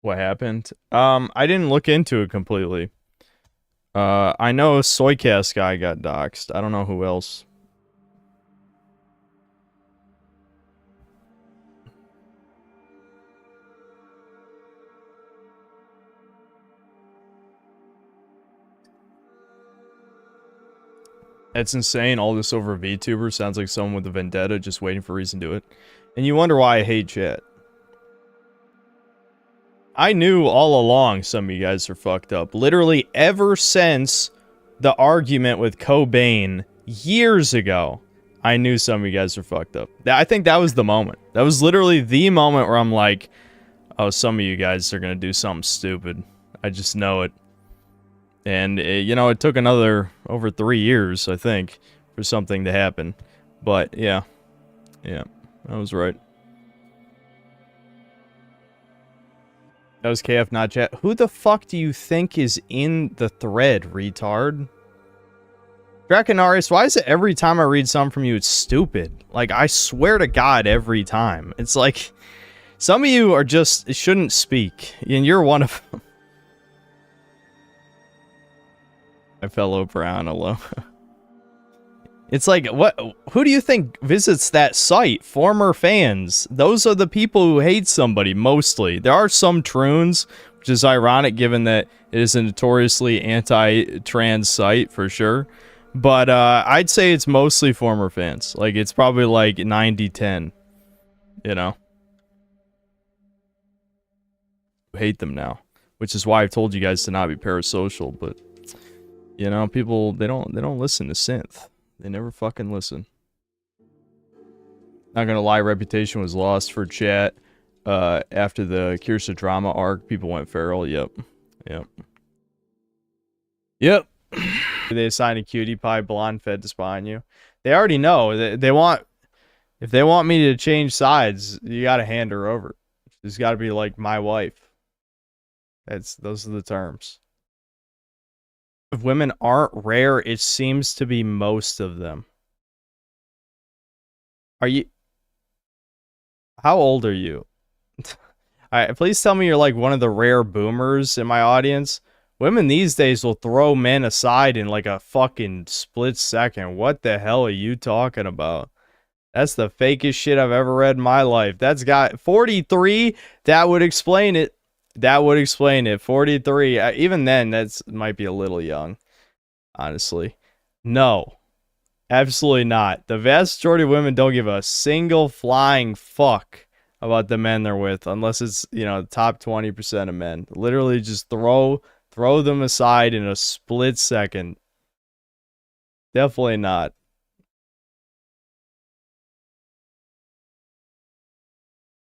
What happened? I didn't look into it completely. I know Soycast guy got doxxed. I don't know who else. That's insane. All this over VTuber sounds like someone with a vendetta just waiting for a reason to do it. And you wonder why I hate chat. I knew all along some of you guys are fucked up. Literally ever since the argument with Cobain years ago, I knew some of you guys are fucked up. I think that was the moment. That was literally the moment where I'm like, oh, some of you guys are gonna do something stupid. I just know it. And, you know, it took over 3 years, I think, for something to happen. But, yeah. Yeah, I was right. That was KF, not chat. Who the fuck do you think is in the thread, retard? Draconarius, why is it every time I read something from you, it's stupid? Like, I swear to God, every time. It's like, some of you are just, shouldn't speak. And you're one of them. My fellow brown alone. It's like, what? Who do you think visits that site? Former fans. Those are the people who hate somebody, mostly. There are some troons, which is ironic given that it is a notoriously anti-trans site, for sure. But I'd say it's mostly former fans. Like, it's probably like 90-10. You know? I hate them now. Which is why I've told you guys to not be parasocial, but... You know, people, they don't listen to synth. They never fucking listen. Not gonna lie, reputation was lost for chat. After the Kirsa drama arc, people went feral. Yep. Yep. Yep. They assign a cutie pie blonde fed to spy on you. They already know. They want... If they want me to change sides, you gotta hand her over. She's gotta be like my wife. Those are the terms. If women aren't rare, it seems to be most of them. Are you... How old are you? Alright, please tell me you're like one of the rare boomers in my audience. Women these days will throw men aside in like a fucking split second. What the hell are you talking about? That's the fakest shit I've ever read in my life. That's got 43. That would explain it. That would explain it. 43. Even then, that's might be a little young. Honestly. No. Absolutely not. The vast majority of women don't give a single flying fuck about the men they're with. Unless it's, you know, the top 20% of men. Literally just throw them aside in a split second. Definitely not.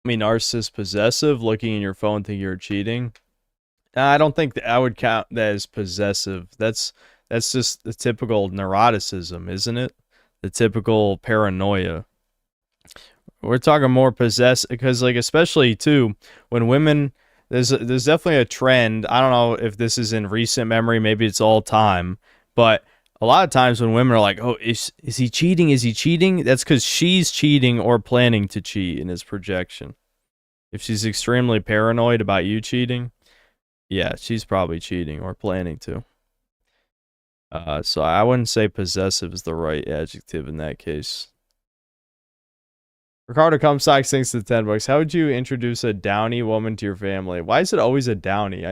I mean, narcissist possessive, looking in your phone thinking you're cheating. I don't think that I would count that as possessive. That's just the typical neuroticism, isn't it? The typical paranoia. We're talking more possessive because, like, especially too when women, there's definitely a trend. I don't know if this is in recent memory, maybe it's all time, but a lot of times when women are like, "Oh, is he cheating? Is he cheating?" That's because she's cheating or planning to cheat in his projection. If she's extremely paranoid about you cheating, yeah, she's probably cheating or planning to. So I wouldn't say possessive is the right adjective in that case. Ricardo Comstock thinks to 10 bucks. How would you introduce a downy woman to your family? Why is it always a downy?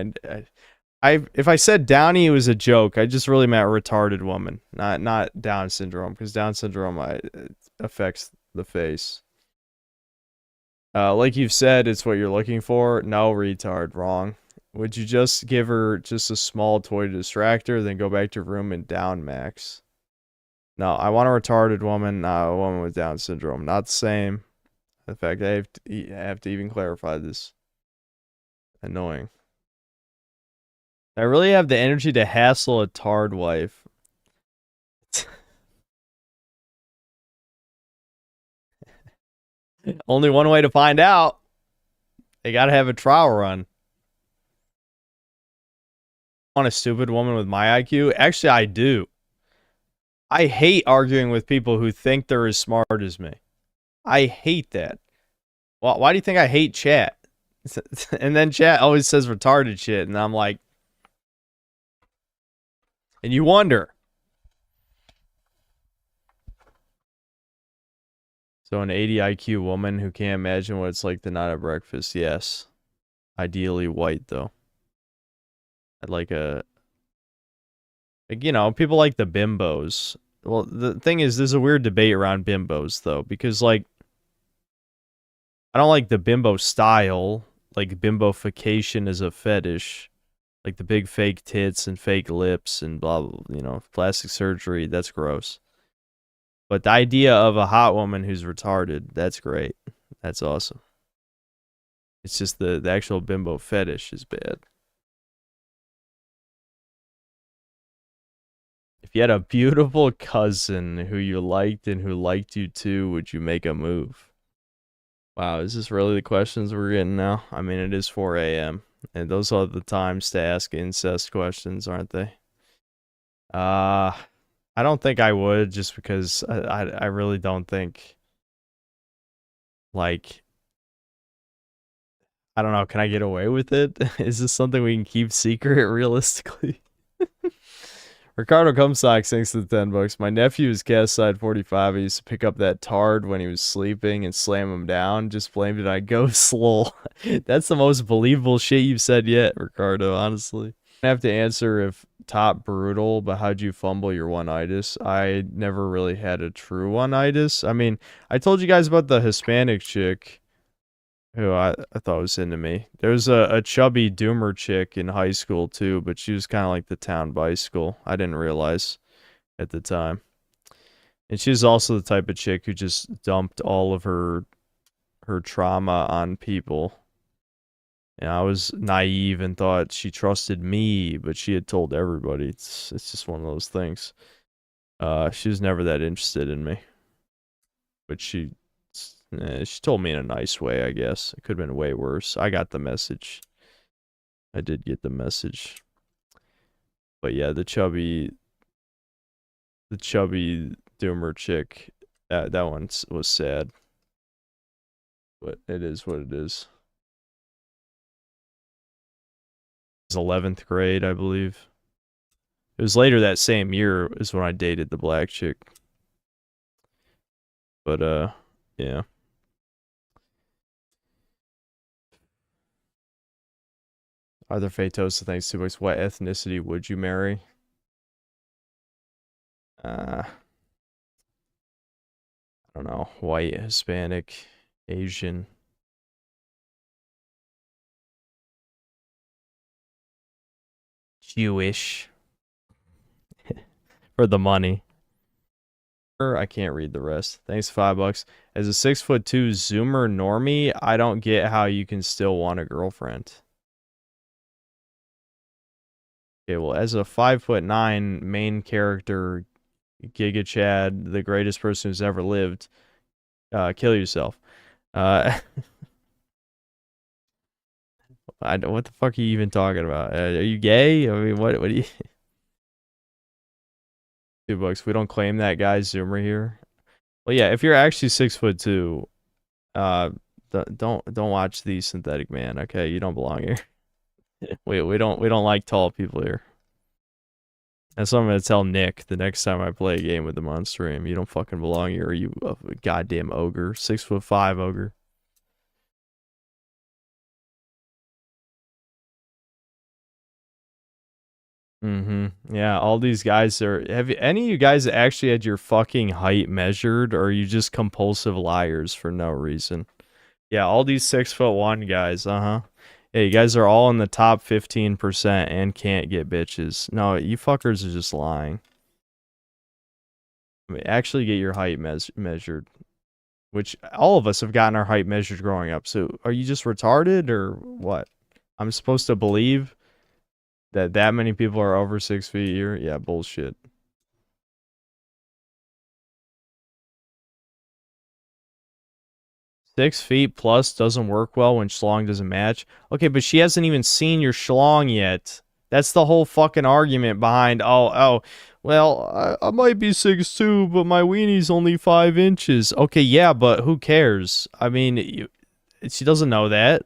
If I said downy, it was a joke. I just really meant retarded woman, not Down syndrome, because Down syndrome affects the face. Like you've said, it's what you're looking for. No, retard, wrong. Would you just give her just a small toy to distract her, then go back to your room and down max? No, I want a retarded woman, not a woman with Down syndrome. Not the same. In fact, I have to even clarify this. Annoying. I really have the energy to hassle a tard wife. Only one way to find out. They gotta have a trial run. Want a stupid woman with my IQ? Actually, I do. I hate arguing with people who think they're as smart as me. I hate that. Why do you think I hate chat? And then chat always says retarded shit, and I'm like, and you wonder. So an 80 IQ woman who can't imagine what it's like to not have breakfast. Yes. Ideally white, though. I'd like you know, people like the bimbos. Well, the thing is, there's a weird debate around bimbos, though, because, like, I don't like the bimbo style. Like, bimbofication is a fetish. Like, the big fake tits and fake lips and blah, blah, you know, plastic surgery, that's gross. But the idea of a hot woman who's retarded, that's great. That's awesome. It's just the actual bimbo fetish is bad. If you had a beautiful cousin who you liked and who liked you too, would you make a move? Wow, is this really the questions we're getting now? I mean, it is 4 a.m. and those are the times to ask incest questions, aren't they? I don't think I would, just because I really don't think, like, I don't know, can I get away with it? Is this something we can keep secret realistically? Ricardo Comstock sinks to the $10. My nephew is cast side 45. I used to pick up that tard when he was sleeping and slam him down. Just blamed it on ghost lol. That's the most believable shit you've said yet, Ricardo, honestly. I have to answer if top brutal, but how'd you fumble your one-itis? I never really had a true one-itis. I mean, I told you guys about the Hispanic chick who I thought was into me. There was a chubby doomer chick in high school too, but she was kind of like the town bicycle. I didn't realize at the time. And she was also the type of chick who just dumped all of her trauma on people. And I was naive and thought she trusted me, but she had told everybody. It's just one of those things. She was never that interested in me. But she told me in a nice way, I guess. It could have been way worse. I got the message. I did get the message. But yeah, the chubby doomer chick, that one was sad. But it is what it is. It was 11th grade, I believe. It was later that same year is when I dated the black chick. But yeah. Arthur Fatosa, thanks to $2. What ethnicity would you marry? I don't know. White, Hispanic, Asian. Jewish. For the money. I can't read the rest. Thanks, $5. As a 6'2" Zoomer normie, I don't get how you can still want a girlfriend. Okay, well, as a 5'9" main character, Giga Chad, the greatest person who's ever lived, kill yourself. What the fuck are you even talking about? Are you gay? I mean, what do you... $2. We don't claim that guy Zoomer here. Well, yeah, if you're actually 6'2", don't watch the Synthetic Man. Okay, you don't belong here. we don't like tall people here. That's what I'm gonna tell Nick the next time I play a game with him on stream. You don't fucking belong here. You a goddamn ogre, 6'5" ogre. Yeah, all these guys are... Have any of you guys actually had your fucking height measured, or are you just compulsive liars for no reason? Yeah, all these 6'1" guys, Yeah, you guys are all in the top 15% and can't get bitches. No, you fuckers are just lying. I mean, actually get your height measured. Which, all of us have gotten our height measured growing up. So, are you just retarded, or what? I'm supposed to believe that many people are over 6 feet here? Yeah, bullshit. 6 feet plus doesn't work well when schlong doesn't match. Okay, but she hasn't even seen your schlong yet. That's the whole fucking argument behind, well, I might be 6'2", but my weenie's only 5 inches. Okay, yeah, but who cares? I mean, she doesn't know that.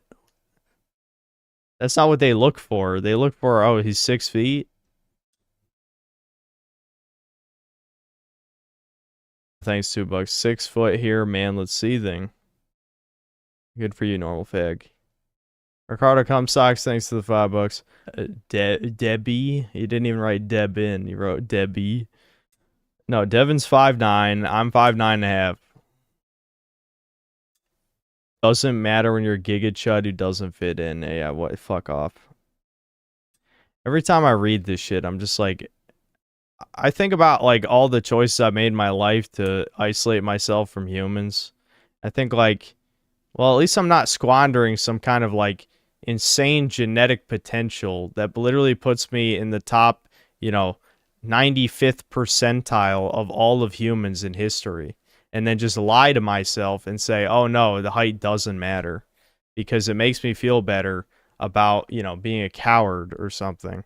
That's not what they look for. They look for, oh, he's 6 feet. Thanks, $2. 6 foot here, manlet seething. Good for you, normal fag. Ricardo Comstocks, thanks to the $5. Debbie? He didn't even write Debin. He wrote Debbie. No, Devin's 5'9". I'm 5'9.5". Doesn't matter when you're a Giga Chud who doesn't fit in. Yeah, what? Fuck off. Every time I read this shit, I'm just like, I think about like all the choices I made in my life to isolate myself from humans. I think like, well, at least I'm not squandering some kind of like insane genetic potential that literally puts me in the top, 95th percentile of all of humans in history. And then just lie to myself and say, oh no, the height doesn't matter because it makes me feel better about, being a coward or something.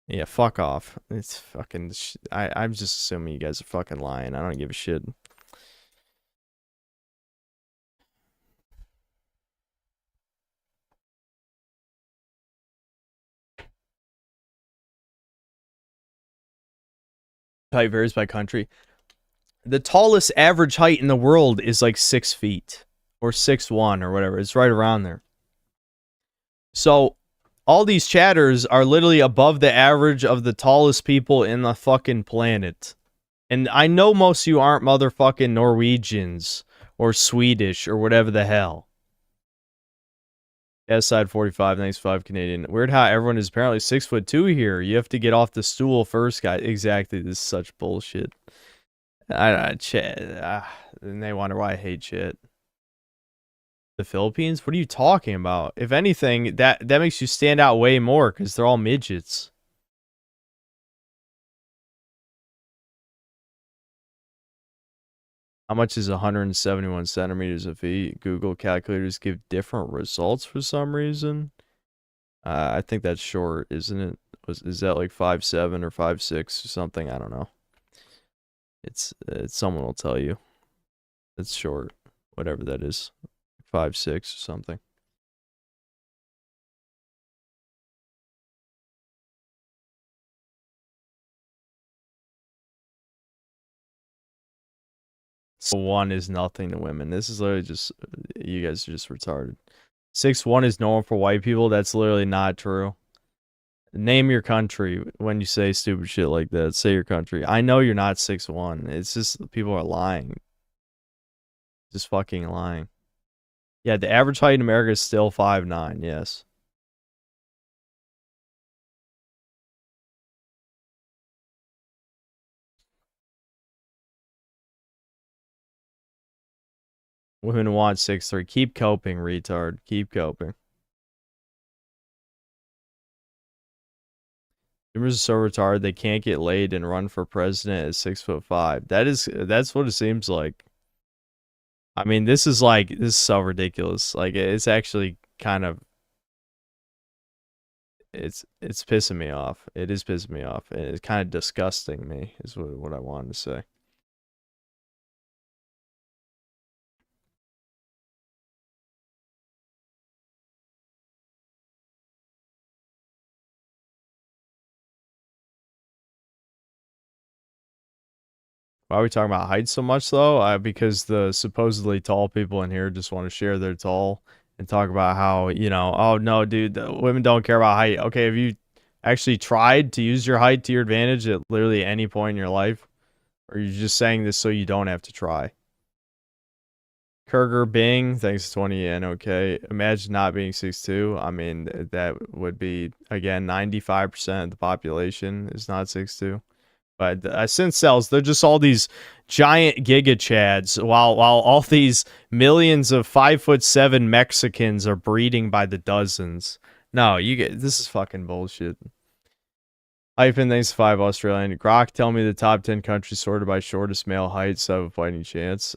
Yeah, fuck off. It's fucking. I'm just assuming you guys are fucking lying. I don't give a shit. Height varies by country. The tallest average height in the world is like 6 feet or 6'1" or whatever. It's right around there. So all these chatters are literally above the average of the tallest people in the fucking planet. And I know most of you aren't motherfucking Norwegians or Swedish or whatever the hell. S side 45, thanks 5 Canadian. Weird how everyone is apparently 6'2" here. You have to get off the stool first, guy. Exactly, this is such bullshit. And they wonder why I hate shit. The Philippines? What are you talking about? If anything, that makes you stand out way more because they're all midgets. How much is 171 centimeters of feet? Google calculators give different results for some reason. I think that's short, isn't it? Is that like 5'7" or 5'6" or something? I don't know. It's someone will tell you. It's short, whatever that is, 5'6" or something. So 1 is nothing to women. This is literally just, you guys are just retarded. 6'1" is normal for white people. That's literally not true. Name your country when you say stupid shit like that. Say your country. I know you're not 6'1". It's just people are lying. Just fucking lying. Yeah, the average height in America is still 5'9", yes. Women want 6'3". Keep coping, retard. Keep coping. Boomers are so retarded they can't get laid and run for president at 6'5". That's what it seems like. I mean, this is so ridiculous. Like, it's actually kind of, it's pissing me off. It is pissing me off. It's kind of disgusting me, is what I wanted to say. Why are we talking about height so much, though? Because the supposedly tall people in here just want to share their tall and talk about how, oh, no, dude, the women don't care about height. Okay, have you actually tried to use your height to your advantage at literally any point in your life? Or are you just saying this so you don't have to try? Kurger Bing, thanks to 20 yen, okay. Imagine not being 6'2". I mean, that would be, again, 95% of the population is not 6'2". But since cells, they're just all these giant giga chads, while all these millions of 5'7" Mexicans are breeding by the dozens. No, this is fucking bullshit. Hyphen, thanks 5 Australian. Grok, tell me the top 10 countries sorted by shortest male height, so I have a fighting chance.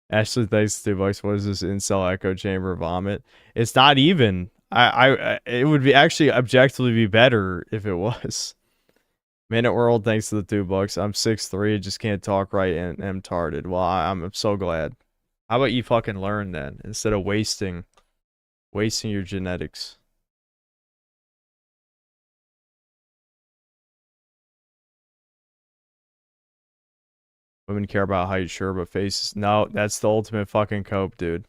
Ashley, thanks $2. What is this incel echo chamber vomit? It's not even. It would be actually objectively be better if it was. Minute World, thanks to the $2. I'm 6'3", just can't talk right and am tarded. Well, I'm so glad. How about you fucking learn then, instead of wasting Wasting your genetics. Women care about height, sure, but faces. No, that's the ultimate fucking cope, dude.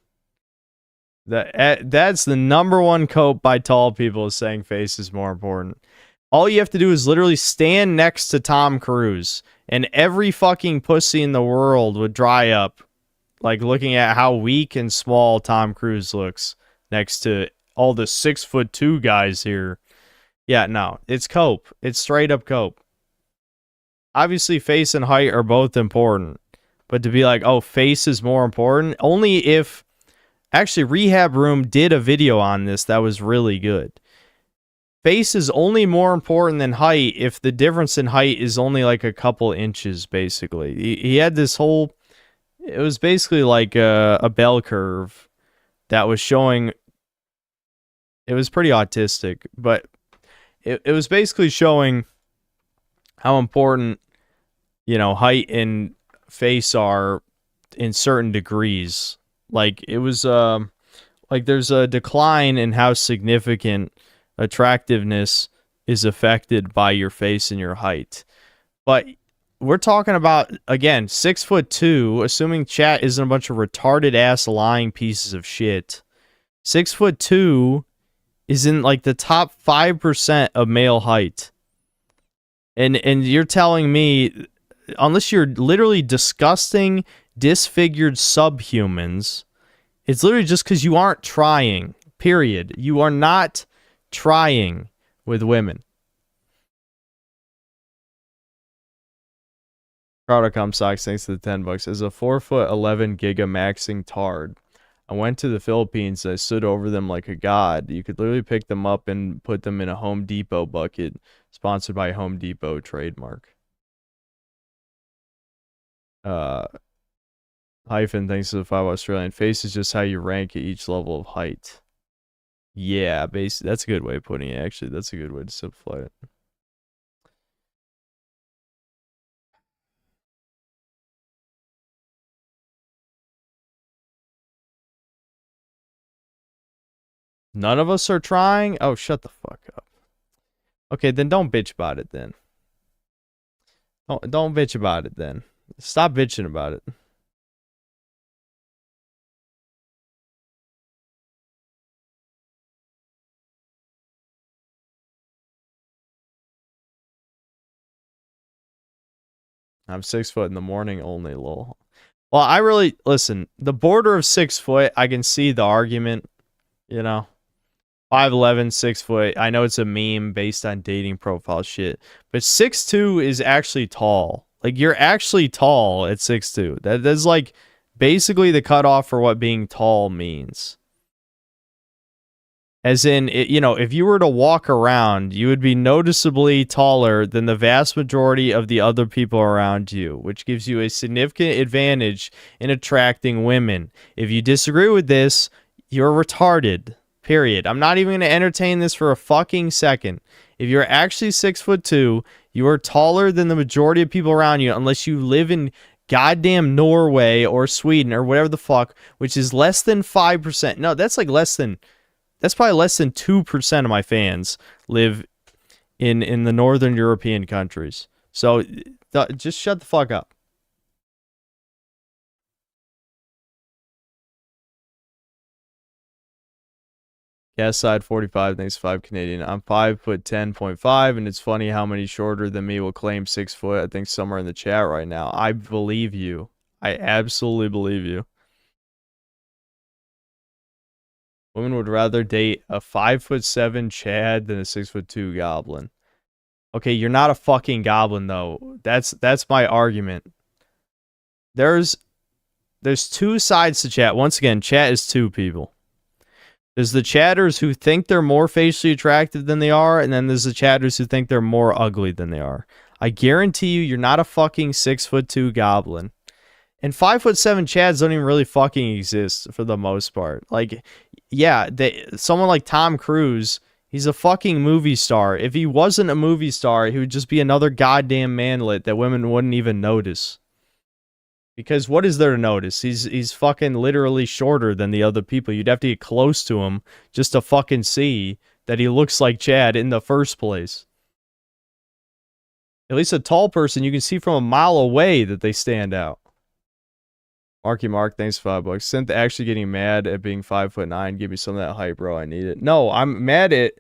That's the number one cope by tall people, is saying face is more important. All you have to do is literally stand next to Tom Cruise, and every fucking pussy in the world would dry up, like looking at how weak and small Tom Cruise looks next to all the 6'2" guys here. Yeah, no, it's cope. It's straight up cope. Obviously, face and height are both important, but to be like, oh, face is more important, only if... Actually, Rehab Room did a video on this that was really good. Face is only more important than height if the difference in height is only like a couple inches, basically. He had this whole... It was basically like a bell curve that was showing... It was pretty autistic, but it was basically showing how important, you know, height and face are in certain degrees. Like, it was, like, there's a decline in how significant attractiveness is affected by your face and your height. But we're talking about, again, 6'2", assuming chat isn't a bunch of retarded ass lying pieces of shit. 6'2" is in, like, the top 5% of male height. And you're telling me, unless you're literally disgusting, disfigured subhumans, it's literally just because you aren't trying, period. You are not trying with women. Crowd.com socks, thanks to the $10. As a 4'11" giga maxing tard, I went to the Philippines and I stood over them like a god. You could literally pick them up and put them in a Home Depot bucket, sponsored by Home Depot trademark. Hyphen, thanks to the 5 Australian. Face is just how you rank at each level of height. Yeah, that's a good way of putting it, actually. That's a good way to simplify it. None of us are trying? Oh, shut the fuck up. Okay, then don't bitch about it then. Don't bitch about it then. Stop bitching about it. I'm 6 foot in the morning only, lol. Well, I really... Listen, the border of 6 foot, I can see the argument, you know? 5'11", 6 foot. I know it's a meme based on dating profile shit, but 6'2" is actually tall. Like, you're actually tall at 6'2". That's like basically the cutoff for what being tall means. As in, you know, if you were to walk around, you would be noticeably taller than the vast majority of the other people around you, which gives you a significant advantage in attracting women. If you disagree with this, you're retarded. Period. I'm not even going to entertain this for a fucking second. If you're actually 6'2", you are taller than the majority of people around you, unless you live in goddamn Norway or Sweden or whatever the fuck, which is less than 5%. No, that's like less than... That's probably less than 2% of my fans live in the northern European countries. So just shut the fuck up. Gas side 45, thanks 5 Canadian. I'm 5'10.5", and it's funny how many shorter than me will claim 6 foot. I think somewhere in the chat right now. I believe you. I absolutely believe you. Women would rather date a 5'7" Chad than a 6'2" goblin. Okay, you're not a fucking goblin though. That's my argument. There's two sides to chat. Once again, chat is two people. There's the chatters who think they're more facially attractive than they are, and then there's the chatters who think they're more ugly than they are. I guarantee you're not a fucking 6'2" goblin. And 5'7" Chads don't even really fucking exist for the most part. Like, yeah, someone like Tom Cruise, he's a fucking movie star. If he wasn't a movie star, he would just be another goddamn manlet that women wouldn't even notice. Because what is there to notice? He's fucking literally shorter than the other people. You'd have to get close to him just to fucking see that he looks like Chad in the first place. At least a tall person, you can see from a mile away that they stand out. Marky Mark, thanks for $5. Synth actually getting mad at being 5'9". Give me some of that hype, bro. I need it. No, I'm mad at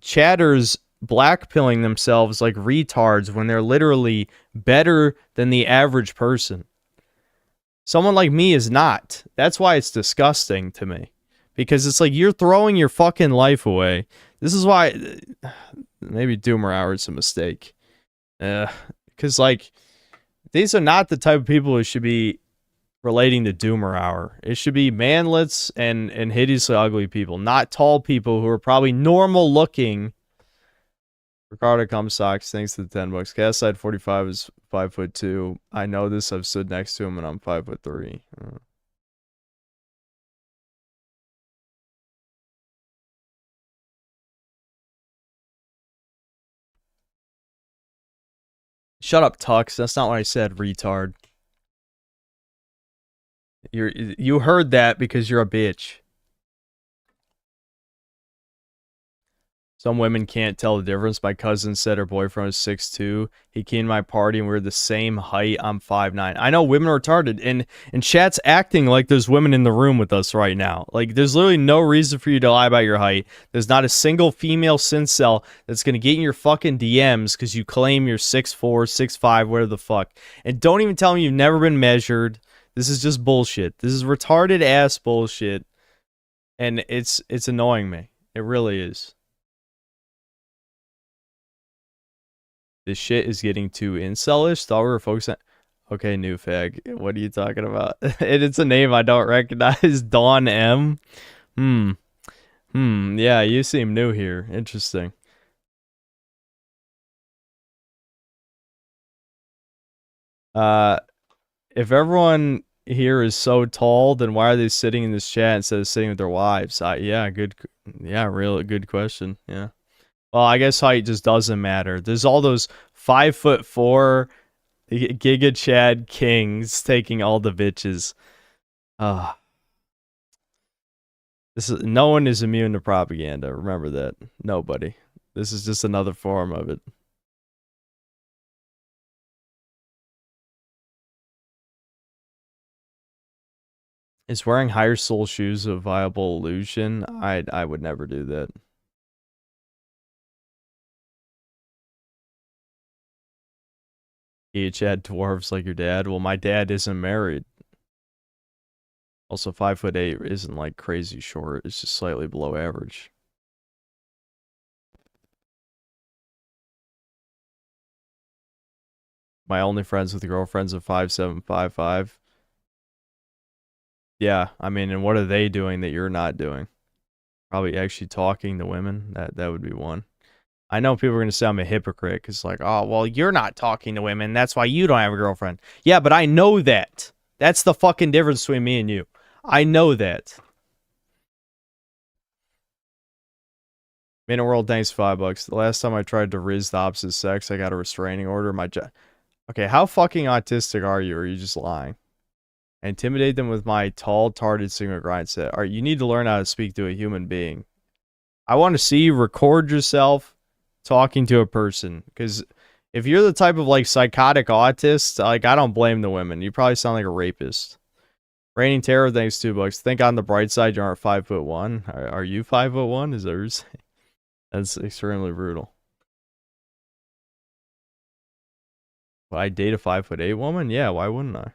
chatters blackpilling themselves like retards when they're literally better than the average person. Someone like me is not. That's why it's disgusting to me. Because it's like you're throwing your fucking life away. This is why maybe Doomer Hour is a mistake. Because like these are not the type of people who should be relating to Doomer Hour. It should be manlets and hideously ugly people, not tall people who are probably normal looking. Ricardo Comstocks, thanks to the $10. Gas side 45 is 5'2". I know this. I've stood next to him and I'm 5'3". Shut up, Tux. That's not what I said, retard. You heard that because you're a bitch. Some women can't tell the difference. My cousin said her boyfriend was 6'2". He came to my party and we were the same height. I'm 5'9". I know women are retarded, and chat's acting like there's women in the room with us right now. Like there's literally no reason for you to lie about your height. There's not a single female syncel that's gonna get in your fucking DMs because you claim you're 6'4", 6'5", whatever the fuck. And don't even tell me you've never been measured. This is just bullshit. This is retarded ass bullshit. And it's annoying me. It really is. This shit is getting too incelish. Thought we were focusing. Okay, new fag. What are you talking about? And it's a name I don't recognize. Dawn M. Yeah, you seem new here. Interesting. If everyone here is so tall, then why are they sitting in this chat instead of sitting with their wives? Yeah, really good question. Yeah. Well, I guess height just doesn't matter. There's all those 5'4" Giga Chad Kings taking all the bitches. No one is immune to propaganda. Remember that. Nobody. This is just another form of it. Is wearing higher sole shoes a viable illusion? I would never do that. Giga Chad dwarves like your dad. Well, my dad isn't married. Also, 5'8" isn't like crazy short. It's just slightly below average. My only friends with girlfriends of 5'7", 5'5". Yeah, I mean, and what are they doing that you're not doing? Probably actually talking to women. That would be one. I know people are going to say I'm a hypocrite because, like, oh, well, you're not talking to women. That's why you don't have a girlfriend. Yeah, but I know that. That's the fucking difference between me and you. I know that. Minute World, thanks $5. The last time I tried to riz the opposite sex, I got a restraining order. Okay, how fucking autistic are you? Or are you just lying? I intimidate them with my tall, tarded signal grind set. All right, you need to learn how to speak to a human being. I want to see you record yourself talking to a person, because if you're the type of like psychotic autist, like I don't blame the women. You probably sound like a rapist. Raining Terror, thanks $2. Think on the bright side, you aren't 5'1". Are you 5'1"? Is that what you're saying? That's extremely brutal. Would I date a 5'8" woman? Yeah, why wouldn't I?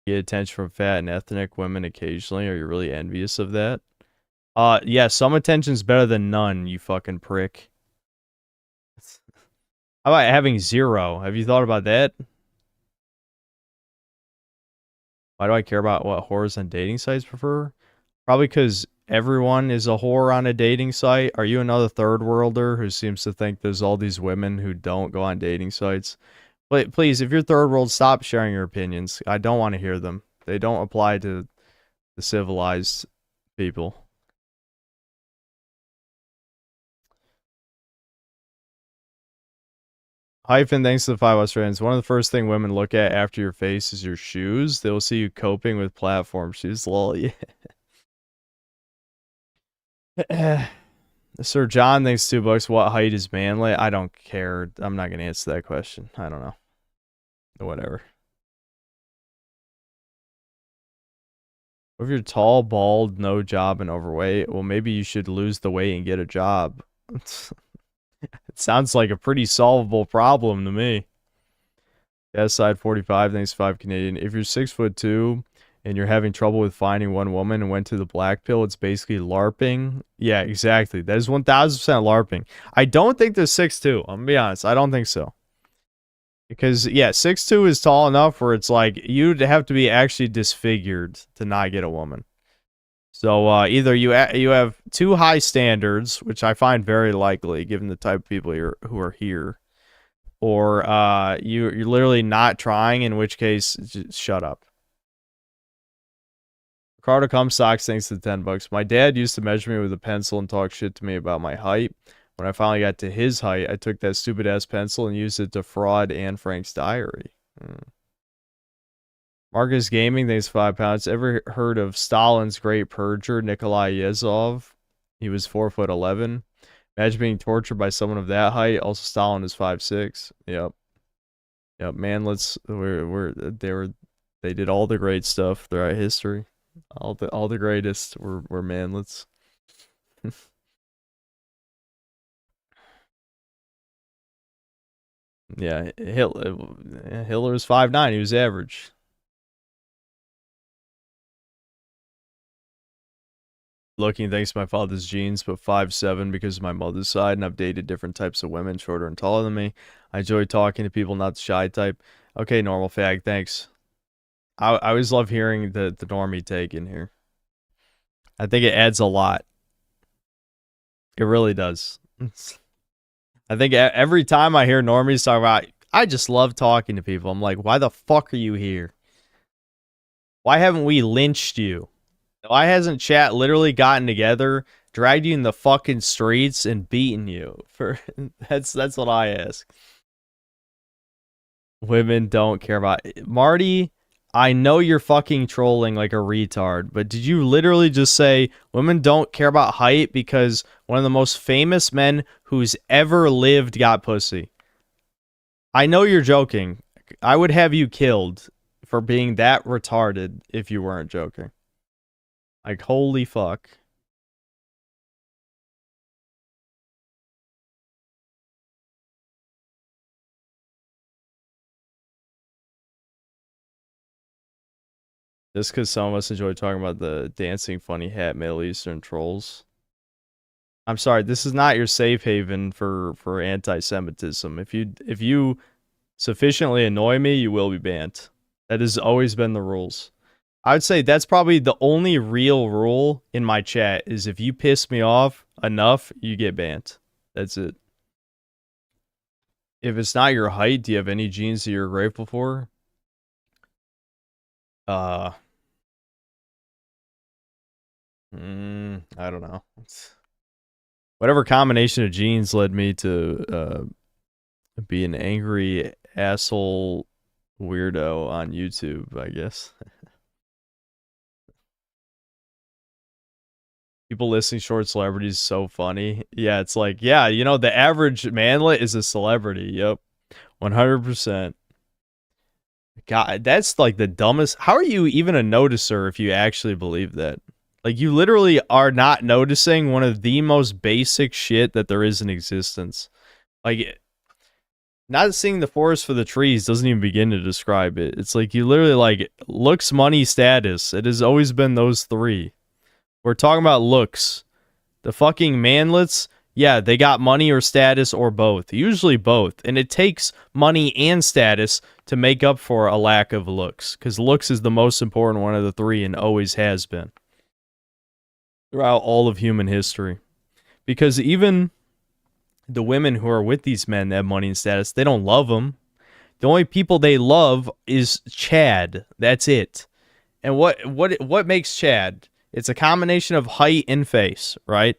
Get attention from fat and ethnic women occasionally. Are you really envious of that? Yeah, some attention's better than none, you fucking prick. How about having 0? Have you thought about that? Why do I care about what whores on dating sites prefer? Probably because everyone is a whore on a dating site. Are you another third worlder who seems to think there's all these women who don't go on dating sites? But please, if you're third world, stop sharing your opinions. I don't want to hear them. They don't apply to the civilized people. Hyphen, thanks to the 5 Australians. One of the first thing women look at after your face is your shoes. They will see you coping with platform shoes. Lol, yeah. Sir John, thanks $2. What height is manly? I don't care. I'm not gonna answer that question. I don't know. Whatever. If you're tall, bald, no job, and overweight, well, maybe you should lose the weight and get a job. It sounds like a pretty solvable problem to me. Yeah, side 45, thanks 5 Canadian. If you're 6'2" and you're having trouble with finding one woman and went to the black pill, it's basically LARPing. Yeah, exactly. That is 1000% LARPing. I don't think they're 6'2". I'm gonna be honest. I don't think so. Because, yeah, 6'2" is tall enough where it's like you'd have to be actually disfigured to not get a woman. So either you have too high standards, which I find very likely given the type of people who are here, or you're literally not trying, in which case, just shut up. Ricardo Comstocks, thanks to the $10. My dad used to measure me with a pencil and talk shit to me about my height. When I finally got to his height, I took that stupid ass pencil and used it to fraud Anne Frank's diary. Marcus Gaming, thanks £5. Ever heard of Stalin's great purger, Nikolai Yezhov? He was 4'11". Imagine being tortured by someone of that height. Also, Stalin is 5'6". Yep. Manlets they did all the great stuff throughout history. All the greatest were manlets. Yeah, Hitler was 5'9". He was average. Looking thanks to my father's genes, but 5'7" because of my mother's side, and I've dated different types of women, shorter and taller than me. I enjoy talking to people, not the shy type. Okay, normal fag, thanks. I always love hearing the normie take in here. I think it adds a lot. It really does. I think every time I hear normies talk about, I just love talking to people. I'm like, why the fuck are you here? Why haven't we lynched you? Why hasn't chat literally gotten together, dragged you in the fucking streets, and beaten you? That's what I ask. Women don't care about it. Marty, I know you're fucking trolling like a retard, but did you literally just say women don't care about height because one of the most famous men who's ever lived got pussy? I know you're joking. I would have you killed for being that retarded if you weren't joking. Like, holy fuck. Just because some of us enjoy talking about the dancing funny hat Middle Eastern trolls. I'm sorry, this is not your safe haven for anti-Semitism. If you sufficiently annoy me, you will be banned. That has always been the rules. I would say that's probably the only real rule in my chat is if you piss me off enough, you get banned. That's it. If it's not your height, do you have any genes that you're grateful for? I don't know. Whatever combination of genes led me to be an angry asshole weirdo on YouTube, I guess. People listing short celebrities is so funny. Yeah, it's like, yeah, you know, the average manlet is a celebrity. Yep. 100%. God, that's like the dumbest. How are you even a noticer if you actually believe that? Like, you literally are not noticing one of the most basic shit that there is in existence. Like, not seeing the forest for the trees doesn't even begin to describe it. It's like you literally, like, looks, money, status. It has always been those three. We're talking about looks. The fucking manlets, yeah, they got money or status or both. Usually both. And it takes money and status to make up for a lack of looks. Because looks is the most important one of the three and always has been. Throughout all of human history. Because even the women who are with these men that have money and status, they don't love them. The only people they love is Chad. That's it. And what makes Chad? It's a combination of height and face, right?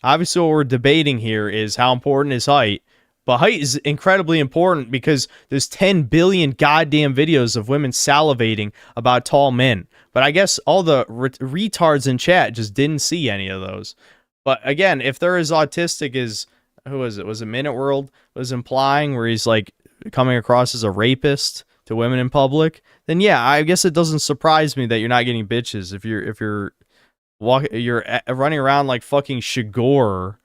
Obviously, what we're debating here is how important is height. But height is incredibly important because there's 10 billion goddamn videos of women salivating about tall men. But I guess all the retards in chat just didn't see any of those. But again, if they're as autistic as, who was it? Was it Minute World was implying, where he's like coming across as a rapist to women in public, then yeah, I guess it doesn't surprise me that you're not getting bitches if you're running around like fucking Shigor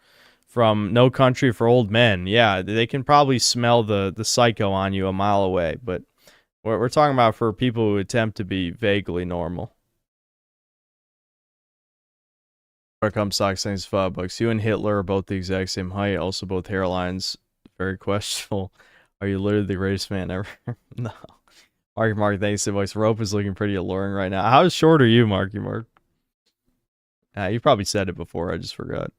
from No Country for Old Men. Yeah, they can probably smell the psycho on you a mile away. But we're talking about for people who attempt to be vaguely normal. Here comes Sox, thanks $5. You and Hitler are both the exact same height. Also, both hairlines very questionable. Are you literally the greatest man ever? No. Marky thanks $10. Rope is looking pretty alluring right now. How short are you, Marky Mark? You probably said it before. I just forgot.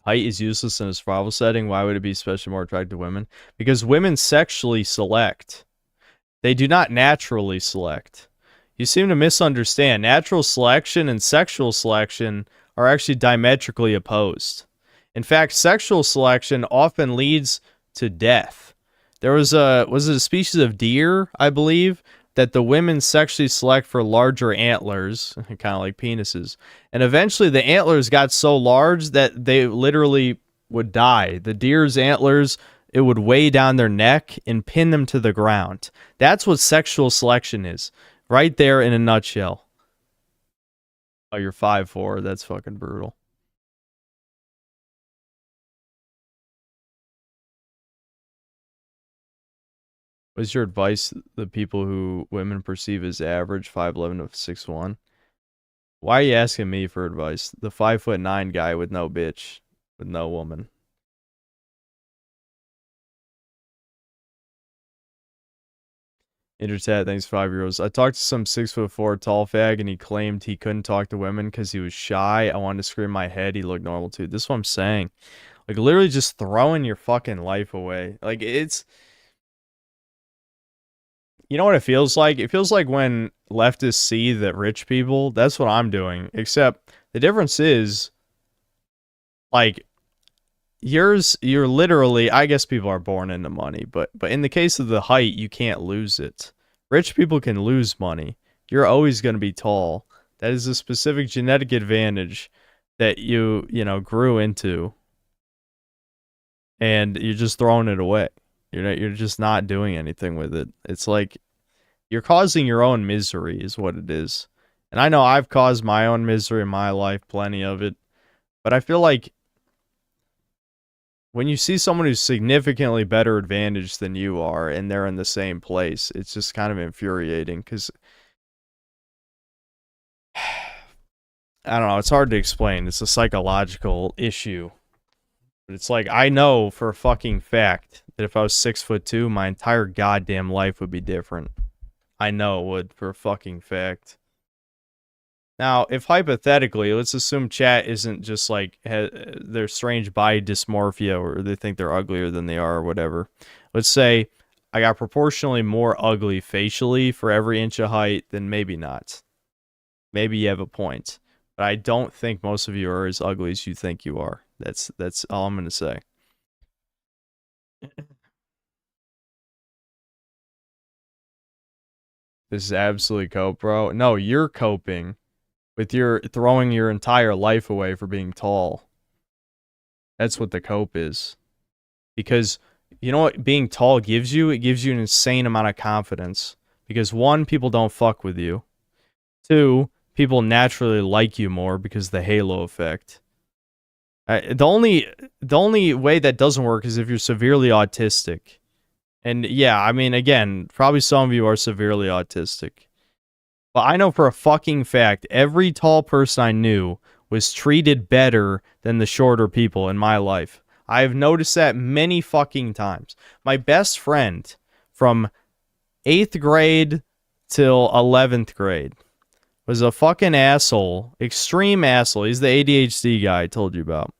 Height is useless in a survival setting. Why would it be especially more attractive to women? Because women sexually select. They do not naturally select. You seem to misunderstand. Natural selection and sexual selection are actually diametrically opposed. In fact, sexual selection often leads to death. There was it a species of deer, I believe, that the women sexually select for larger antlers, kind of like penises. And eventually the antlers got so large that they literally would die. The deer's antlers, it would weigh down their neck and pin them to the ground. That's what sexual selection is. Right there in a nutshell. Oh, you're 5'4". That's fucking brutal. What's your advice to the people who women perceive as average, 5'11" to 6'1"? Why are you asking me for advice? The 5'9" guy with no bitch, with no woman. Intertat, thanks €5. I talked to some 6'4" tall fag and he claimed he couldn't talk to women because he was shy. I wanted to scream my head. He looked normal too. This is what I'm saying. Like, literally just throwing your fucking life away. Like, it's... You know what it feels like? It feels like when leftists see that rich people, that's what I'm doing. Except the difference is, like, you're literally, I guess people are born into money, but in the case of the height, you can't lose it. Rich people can lose money. You're always going to be tall. That is a specific genetic advantage that you grew into, and you're just throwing it away. You're just not doing anything with it. It's like you're causing your own misery is what it is. And I know I've caused my own misery in my life, plenty of it, but I feel like when you see someone who's significantly better advantaged than you are and they're in the same place, it's just kind of infuriating because I don't know, it's hard to explain. It's a psychological issue. But it's like, I know for a fucking fact that if I was 6'2", my entire goddamn life would be different. I know it would for a fucking fact. Now, if hypothetically, let's assume chat isn't just like their strange body dysmorphia or they think they're uglier than they are or whatever. Let's say I got proportionally more ugly facially for every inch of height, then maybe not. Maybe you have a point. But I don't think most of you are as ugly as you think you are. That's all I'm going to say. This is absolutely cope, bro. No, you're coping with your throwing your entire life away for being tall. That's what the cope is. Because you know what being tall gives you? It gives you an insane amount of confidence. Because 1, people don't fuck with you. 2, people naturally like you more because of the halo effect. The only way that doesn't work is if you're severely autistic. And yeah, I mean, again, probably some of you are severely autistic. But I know for a fucking fact, every tall person I knew was treated better than the shorter people in my life. I have noticed that many fucking times. My best friend from 8th grade till 11th grade was a fucking asshole. Extreme asshole. He's the ADHD guy I told you about.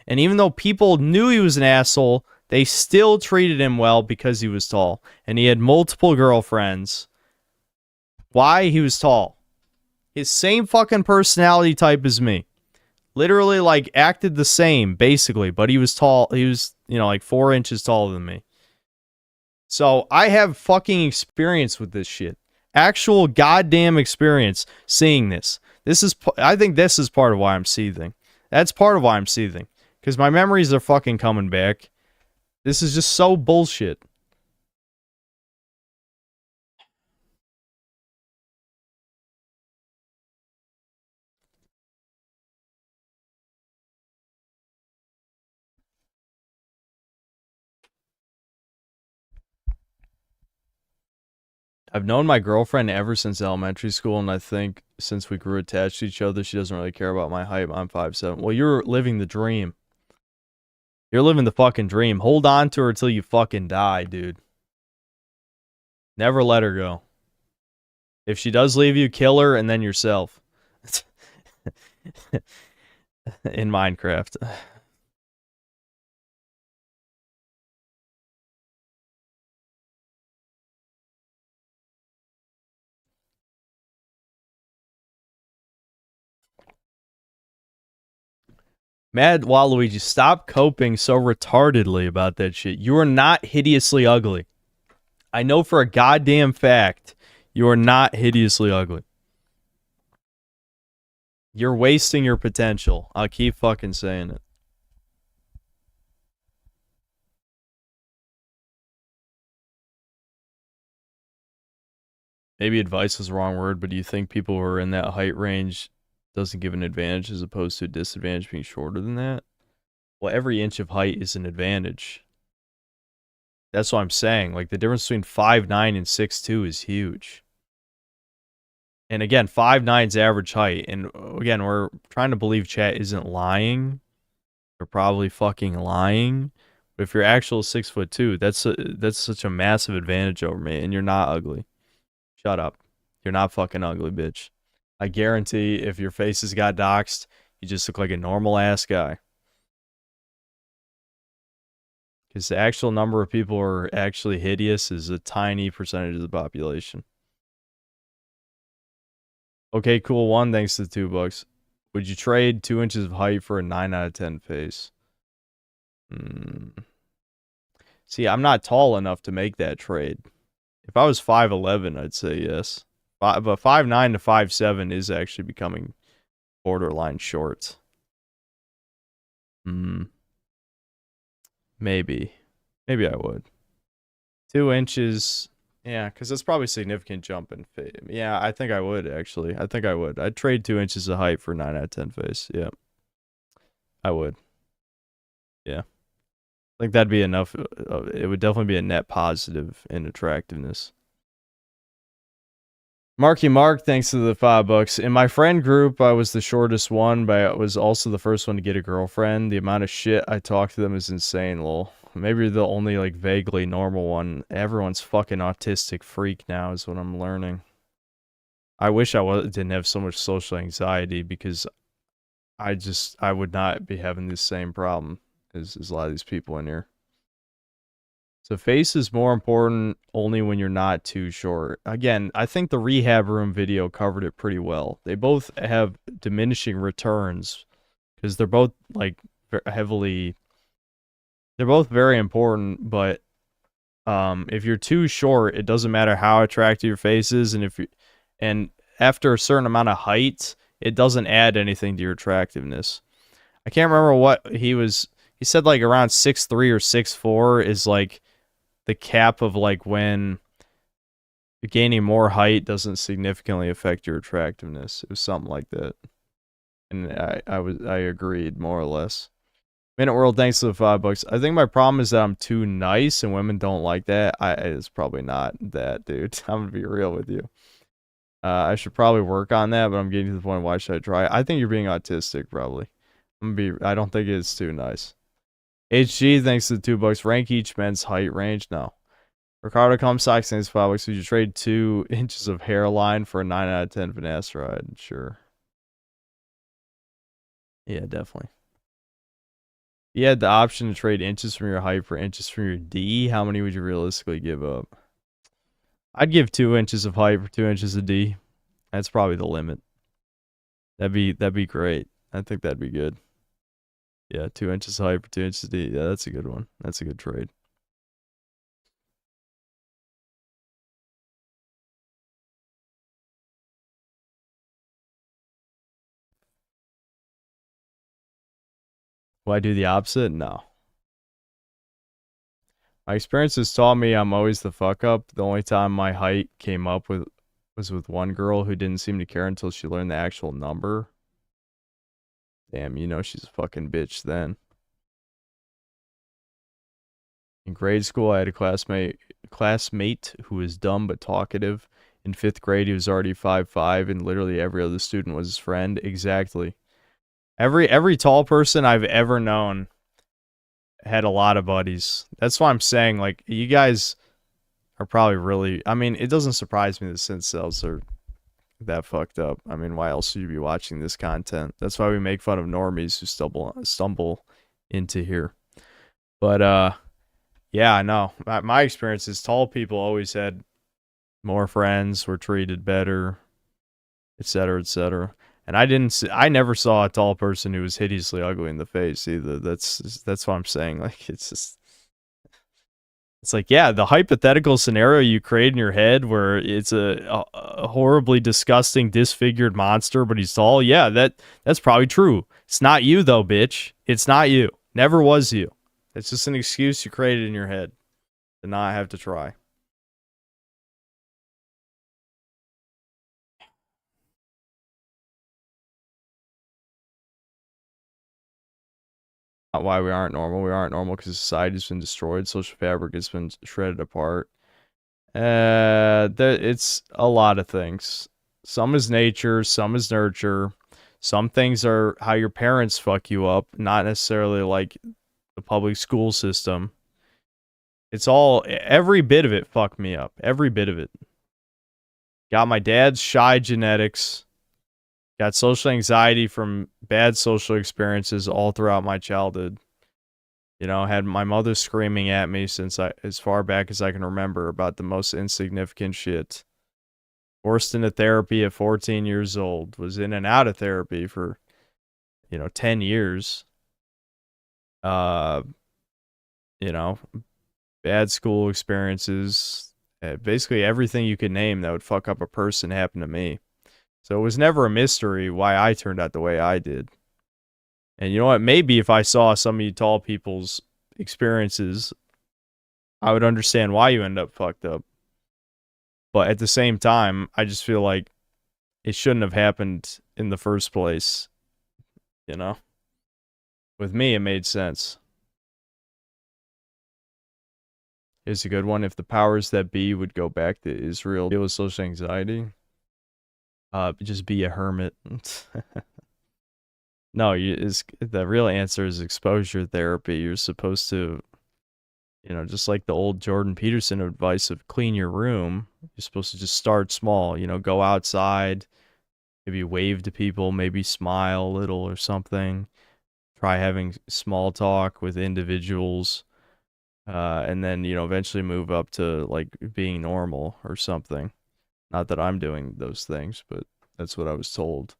And even though people knew he was an asshole, they still treated him well because he was tall. And he had multiple girlfriends. Why? He was tall. His same fucking personality type as me. Literally, like, acted the same, basically, but he was tall. He was, like 4 inches taller than me. So I have fucking experience with this shit. Actual goddamn experience seeing this. I think this is part of why I'm seething. That's part of why I'm seething. Because my memories are fucking coming back. This is just so bullshit. I've known my girlfriend ever since elementary school, and I think since we grew attached to each other, she doesn't really care about my height. I'm 5'7". Well, you're living the dream. You're living the fucking dream. Hold on to her till you fucking die, dude. Never let her go. If she does leave you, kill her and then yourself. In Minecraft. Mad Waluigi, stop coping so retardedly about that shit. You are not hideously ugly. I know for a goddamn fact you are not hideously ugly. You're wasting your potential. I'll keep fucking saying it. Maybe advice is the wrong word, but do you think people who are in that height range doesn't give an advantage as opposed to a disadvantage being shorter than that? Well, every inch of height is an advantage. That's what I'm saying. Like, the difference between 5'9" and 6'2" is huge. And again, 5'9's average height. And again, we're trying to believe chat isn't lying. They're probably fucking lying. But if you're actual 6'2", that's such a massive advantage over me. And you're not ugly. Shut up. You're not fucking ugly, bitch. I guarantee if your faces got doxed, you just look like a normal ass guy. Because the actual number of people who are actually hideous is a tiny percentage of the population. Okay, cool. One, thanks to the $2. Would you trade 2 inches of height for a 9 out of 10 face? See, I'm not tall enough to make that trade. If I was 5'11", I'd say yes. But 5'9" to 5'7" is actually becoming borderline short. Maybe. Maybe I would. 2 inches. Yeah, because that's probably a significant jump in face. Yeah, I think I would, actually. I think I would. I'd trade 2 inches of height for 9 out of 10 face. Yeah. I would. Yeah. I think that'd be enough. It would definitely be a net positive in attractiveness. Marky Mark, thanks to the $5. In my friend group, I was the shortest one, but I was also the first one to get a girlfriend. The amount of shit I talk to them is insane, lol. Maybe you're the only, like, vaguely normal one. Everyone's fucking autistic freak now is what I'm learning. I wish I didn't have so much social anxiety because I would not be having this same problem as a lot of these people in here. So face is more important only when you're not too short. Again, I think the rehab room video covered it pretty well. They both have diminishing returns because they're both like they're both very important, but if you're too short, it doesn't matter how attractive your face is, and after a certain amount of height, it doesn't add anything to your attractiveness. I can't remember what he said, like around 6'3" or 6'4" is like the cap of like when gaining more height doesn't significantly affect your attractiveness. It was something like that. And I agreed more or less. Minute World, thanks to the $5. I think my problem is that I'm too nice and women don't like that. It's probably not that, dude. I'm gonna be real with you. I should probably work on that, but I'm getting to the point, why should I try? I think you're being autistic, probably. I don't think it's too nice. HG, thanks to the $2. Rank each men's height range. No. Ricardo Comstock, thanks to $5. Would you trade 2 inches of hairline for a 9 out of 10 finasteride? Sure. Yeah, definitely. You had the option to trade inches from your height for inches from your D. How many would you realistically give up? I'd give 2 inches of height for 2 inches of D. That's probably the limit. That'd be great. I think that'd be good. Yeah, 2 inches high for 2 inches deep. Yeah, that's a good one. That's a good trade. Will I do the opposite? No. My experience has taught me I'm always the fuck up. The only time my height came up with was with one girl who didn't seem to care until she learned the actual number. Damn, you know she's a fucking bitch then. In grade school, I had a classmate who was dumb but talkative. In 5th grade, he was already 5'5", and literally every other student was his friend. Exactly. Every tall person I've ever known had a lot of buddies. That's why I'm saying, like, you guys are probably really. I mean, it doesn't surprise me that incels are that fucked up. I mean, why else would you be watching this content? That's why we make fun of normies who stumble into here. But yeah, I know. My experience is tall people always had more friends, were treated better, etc., etc. And I never saw a tall person who was hideously ugly in the face either. That's what I'm saying. Like, it's like, yeah, the hypothetical scenario you create in your head where it's a horribly disgusting, disfigured monster, but he's tall. Yeah, that's probably true. It's not you though, bitch. It's not you. Never was you. It's just an excuse you created in your head to not have to try. Not why we aren't normal. We aren't normal because society's been destroyed. Social fabric has been shredded apart. It's a lot of things. Some is nature, some is nurture. Some things are how your parents fuck you up, not necessarily like the public school system. It's all, every bit of it fucked me up. Every bit of it. Got my dad's shy genetics. Got social anxiety from bad social experiences all throughout my childhood. You know, had my mother screaming at me since as far back as I can remember about the most insignificant shit. Forced into therapy at 14 years old. Was in and out of therapy for, 10 years. Uh, you know, bad school experiences. Basically everything you could name that would fuck up a person happened to me. So it was never a mystery why I turned out the way I did. And you know what? Maybe if I saw some of you tall people's experiences, I would understand why you end up fucked up. But at the same time, I just feel like it shouldn't have happened in the first place. You know? With me, it made sense. Here's a good one. If the powers that be would go back to Israel, deal with social anxiety, just be a hermit. No, the real answer is exposure therapy. You're supposed to, just like the old Jordan Peterson advice of clean your room. You're supposed to just start small. Go outside, maybe wave to people, maybe smile a little or something. Try having small talk with individuals, and then eventually move up to like being normal or something. Not that I'm doing those things, but that's what I was told.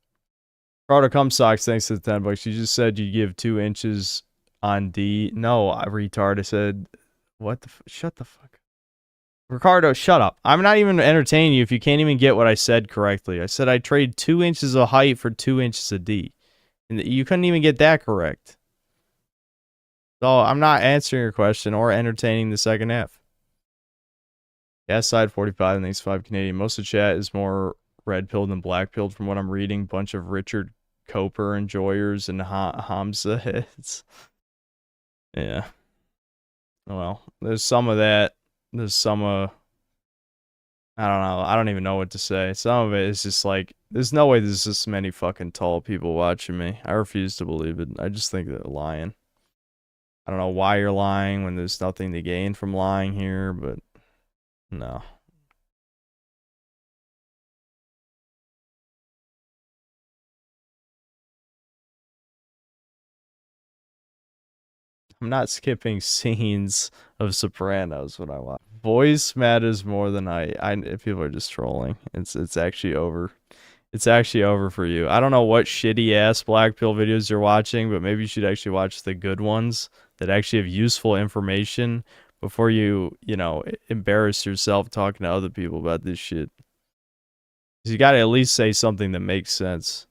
Ricardo Comstocks, thanks to the $10. You just said you give 2 inches on D. No, I retard. I said, what the shut the fuck up. Ricardo, shut up. I'm not even entertaining you if you can't even get what I said correctly. I said I trade 2 inches of height for 2 inches of D. And you couldn't even get that correct. So I'm not answering your question or entertaining the second half. Gas side 45 and thanks 5 Canadian. Most of the chat is more red pilled than black pilled from what I'm reading. Bunch of Richard Coper enjoyers and Hamza heads. Yeah. Well, there's some of that. There's some I don't know. I don't even know what to say. Some of it is just like, there's no way there's this many fucking tall people watching me. I refuse to believe it. I just think they're lying. I don't know why you're lying when there's nothing to gain from lying here, but no. I'm not skipping scenes of Sopranos when I watch. Voice matters more than height. People are just trolling. It's actually over. It's actually over for you. I don't know what shitty ass black pill videos you're watching, but maybe you should actually watch the good ones that actually have useful information before you know, embarrass yourself talking to other people about this shit. 'Cause you gotta at least say something that makes sense,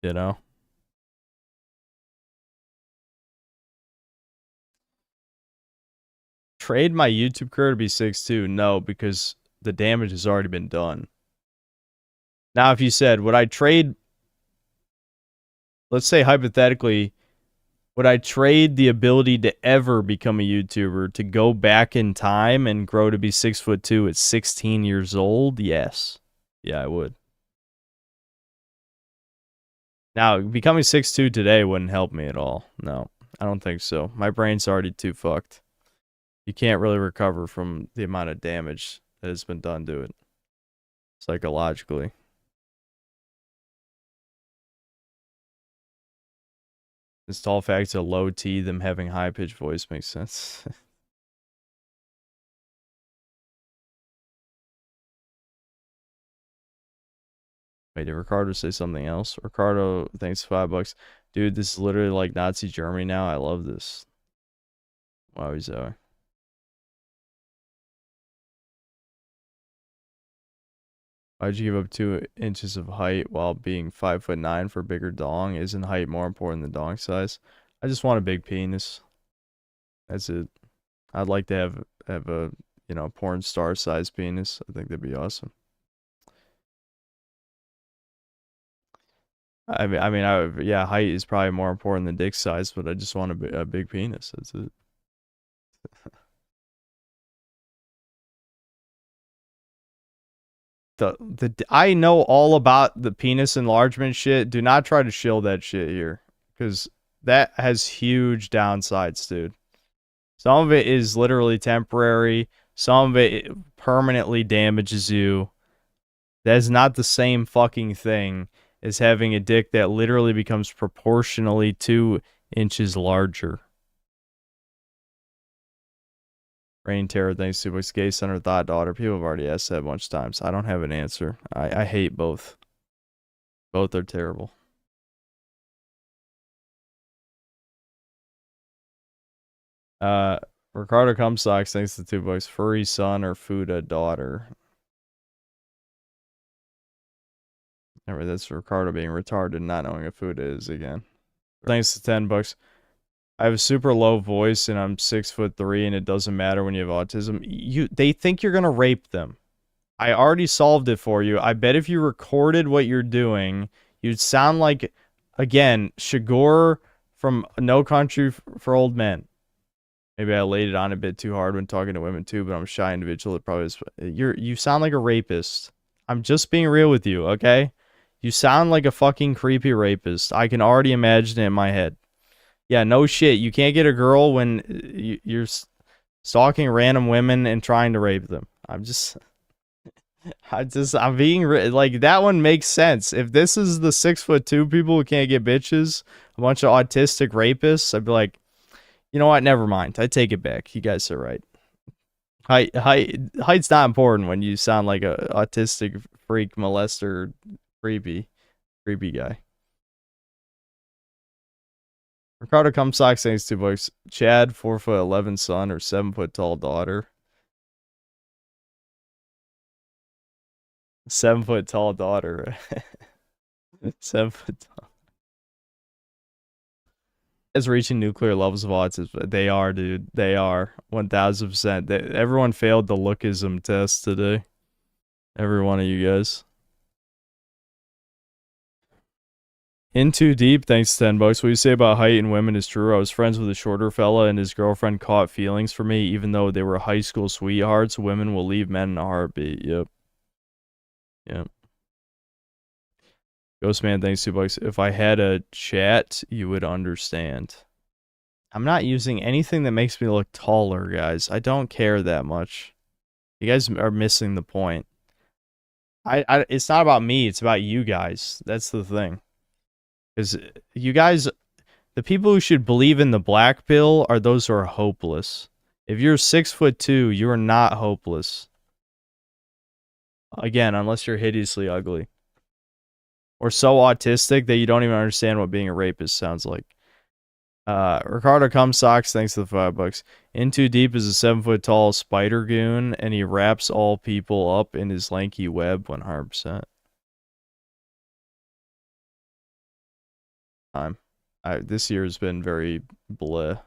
you know? Trade my YouTube career to be 6'2"? No, because the damage has already been done. Now, if you said, would I trade, let's say hypothetically, would I trade the ability to ever become a YouTuber to go back in time and grow to be 6'2" at 16 years old? Yes. Yeah, I would. Now, becoming 6'2" today wouldn't help me at all. No, I don't think so. My brain's already too fucked. You can't really recover from the amount of damage that has been done to it psychologically. This tall fact of low T, them having high pitched voice makes sense. Wait, did Ricardo say something else? Ricardo, thanks $5. Dude, this is literally like Nazi Germany now. I love this. Wow, he's Why'd you give up 2 inches of height while being 5'9" for bigger dong? Isn't height more important than dong size? I just want a big penis. That's it. I'd like to have a, you know, porn star size penis. I think that'd be awesome. Yeah, height is probably more important than dick size, but I just want a big penis. That's it. I know all about the penis enlargement shit. Do not try to shill that shit here, because that has huge downsides, dude. Some of it is literally temporary. Some of it permanently damages you. That is not the same fucking thing as having a dick that literally becomes proportionally 2 inches larger. Rain Terror, thanks to Books, Gay Center, Thought Daughter. People have already asked that a bunch of times. I don't have an answer. I hate both. Both are terrible. Ricardo Comstocks, thanks to $2. Furry son or Fuda daughter. Anyway, that's Ricardo being retarded, not knowing what Fuda is again. Thanks to $10. I have a super low voice and I'm 6'3" and it doesn't matter when you have autism. They think you're gonna rape them. I already solved it for you. I bet if you recorded what you're doing, you'd sound like, again, Shigor from No Country for Old Men. Maybe I laid it on a bit too hard when talking to women too, but I'm a shy individual. It probably is. You sound like a rapist. I'm just being real with you, okay? You sound like a fucking creepy rapist. I can already imagine it in my head. Yeah, no shit. You can't get a girl when you're stalking random women and trying to rape them. I'm being like, that one makes sense. If this is the 6'2" people who can't get bitches, a bunch of autistic rapists, I'd be like, you know what? Never mind. I take it back. You guys are right. Height's not important when you sound like a autistic freak molester, creepy guy. Ricardo Comstock, thanks $2. Chad, 4'11" son or 7 tall daughter. 7 tall daughter. 7 tall. Is reaching nuclear levels of autism. They are, dude. They are 1000%. Everyone failed the lookism test today. Every one of you guys. In Too Deep, thanks to $10. What you say about height and women is true. I was friends with a shorter fella and his girlfriend caught feelings for me even though they were high school sweethearts. Women will leave men in a heartbeat. Yep. Ghostman, thanks $2. If I had a chat, you would understand. I'm not using anything that makes me look taller, guys. I don't care that much. You guys are missing the point. It's not about me. It's about you guys. That's the thing. Because you guys, the people who should believe in the black pill are those who are hopeless. If you're 6'2", you are not hopeless. Again, unless you're hideously ugly. or so autistic that you don't even understand what being a rapist sounds like. Ricardo Comstocks, thanks for the $5. In Too Deep is a 7-foot tall spider goon, and he wraps all people up in his lanky web 100%. This year has been very bleh.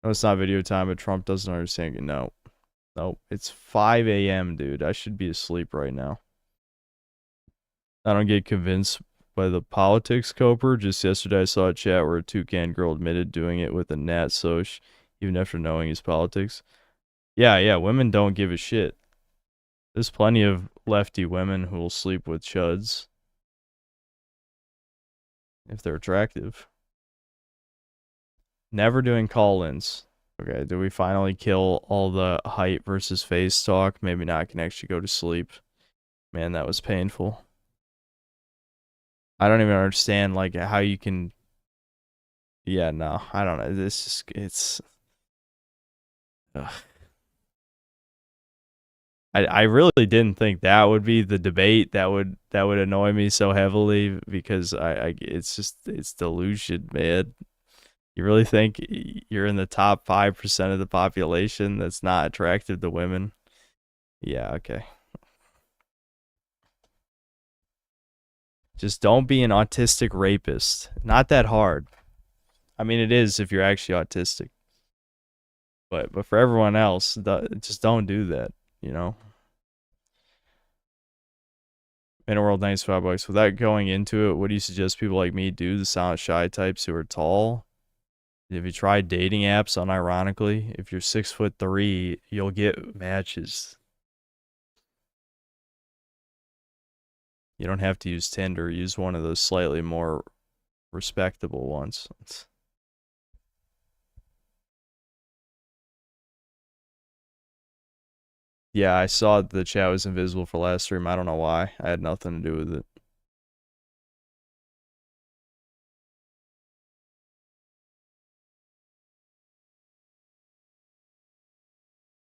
No, it's not video time, but Trump doesn't understand it. No. Nope. It's 5 a.m., dude. I should be asleep right now. I don't get convinced by the politics, Coper. Just yesterday I saw a chat where a toucan girl admitted doing it with a Nat Soch, even after knowing his politics. Yeah, women don't give a shit. There's plenty of lefty women who will sleep with chuds if they're attractive. Never doing call-ins. Okay, do we finally kill all the height versus face talk? Maybe not. I can actually go to sleep. Man, that was painful. I don't even understand like how you can. Yeah, no, I don't know. This is it's. Ugh. I really didn't think that would be the debate that would annoy me so heavily because it's delusion, man. You really think you're in the top 5% of the population that's not attractive to women? Yeah, okay. Just don't be an autistic rapist. Not that hard. I mean, it is if you're actually autistic. But for everyone else, just don't do that, you know? World 95 bucks. Without going into it, what do you suggest people like me do? The silent shy types who are tall? If you try dating apps, unironically, if you're 6'3", you'll get matches. You don't have to use Tinder. Use one of those slightly more respectable ones. Yeah, I saw the chat was invisible for last stream. I don't know why. I had nothing to do with it.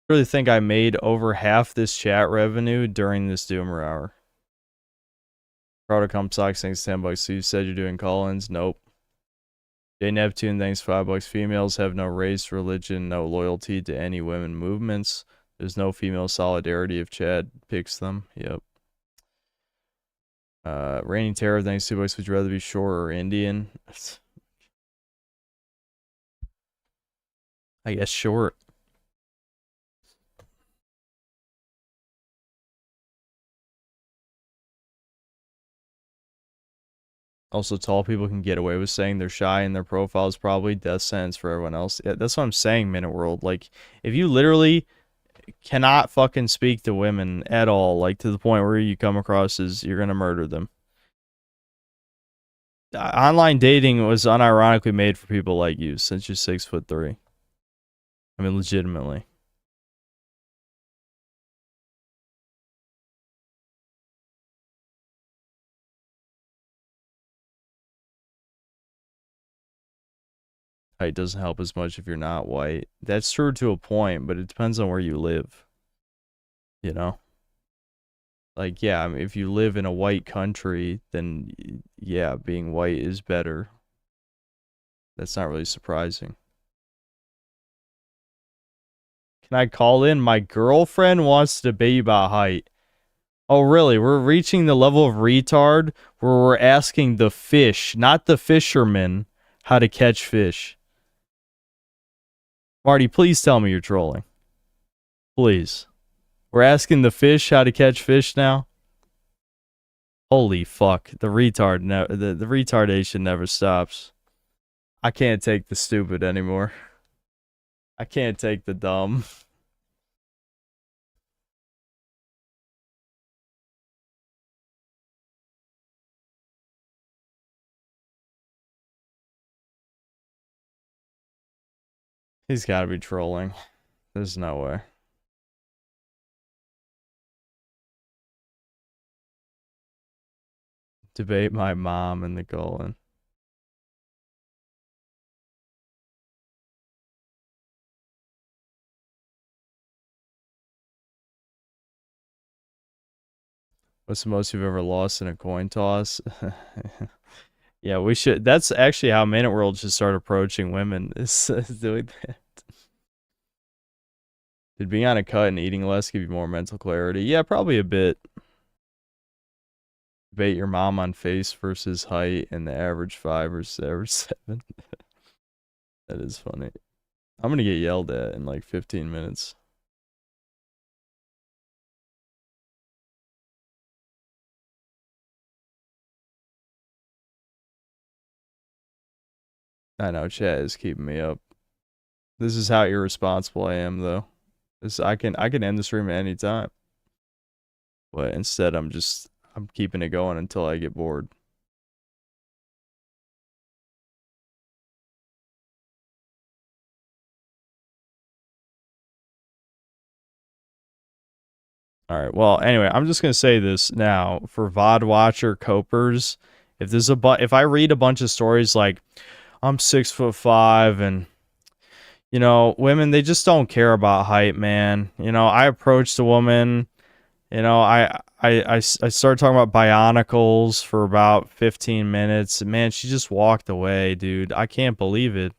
I really think I made over half this chat revenue during this Doomer hour. Protocom Socks, thanks $10. So you said you're doing call-ins? Nope. J Neptune, thanks $5. Females have no race, religion, no loyalty to any women movements. There's no female solidarity if Chad picks them. Yep. Reigning Terror, thanks $2. Would you rather be short or Indian? I guess short. Also, tall people can get away with saying they're shy and their profile is probably death sentence for everyone else. Yeah, that's what I'm saying, Minute World. Like, if you literally cannot fucking speak to women at all, like to the point where you come across as you're gonna murder them. Online dating was unironically made for people like you, since you're 6'3". I mean, legitimately. Height doesn't help as much if you're not white. That's true to a point, but it depends on where you live. You know? Like, yeah, I mean, if you live in a white country, then yeah, being white is better. That's not really surprising. Can I call in? My girlfriend wants to debate about height. Oh, really? We're reaching the level of retard where we're asking the fish, not the fisherman, how to catch fish. Marty, please tell me you're trolling. Please. We're asking the fish how to catch fish now? Holy fuck. The retardation never stops. I can't take the stupid anymore. I can't take the dumb. He's gotta be trolling. There's no way. Debate my mom and the Golan. What's the most you've ever lost in a coin toss? Yeah, we should. That's actually how Man at World should start approaching women. Is doing that. Did being on a cut and eating less give you more mental clarity? Yeah, probably a bit. Debate your mom on face versus height and the average 5 versus average 7. That is funny. I'm gonna get yelled at in like 15 minutes. I know chat is keeping me up. This is how irresponsible I am, though. This I can end the stream at any time, but instead I'm keeping it going until I get bored. All right. Well, anyway, I'm just gonna say this now for VOD watcher copers. If I read a bunch of stories like I'm 6'5" and women, they just don't care about height, man. I approached a woman. I started talking about bionicles for about 15 minutes. And man, she just walked away, dude. I can't believe it.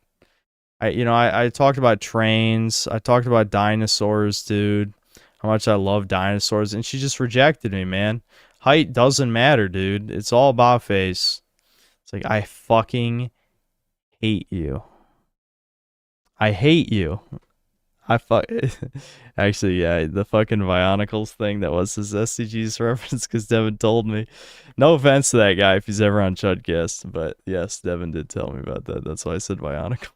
I talked about trains. I talked about dinosaurs, dude. How much I love dinosaurs. And she just rejected me, man. Height doesn't matter, dude. It's all about face. It's like, I fucking hate you. I hate you. I fuck. Actually, yeah, the fucking Bionicles thing, that was his SDGs reference because Devin told me. No offense to that guy if he's ever on Chudcast, but yes, Devin did tell me about that. That's why I said Bionicle.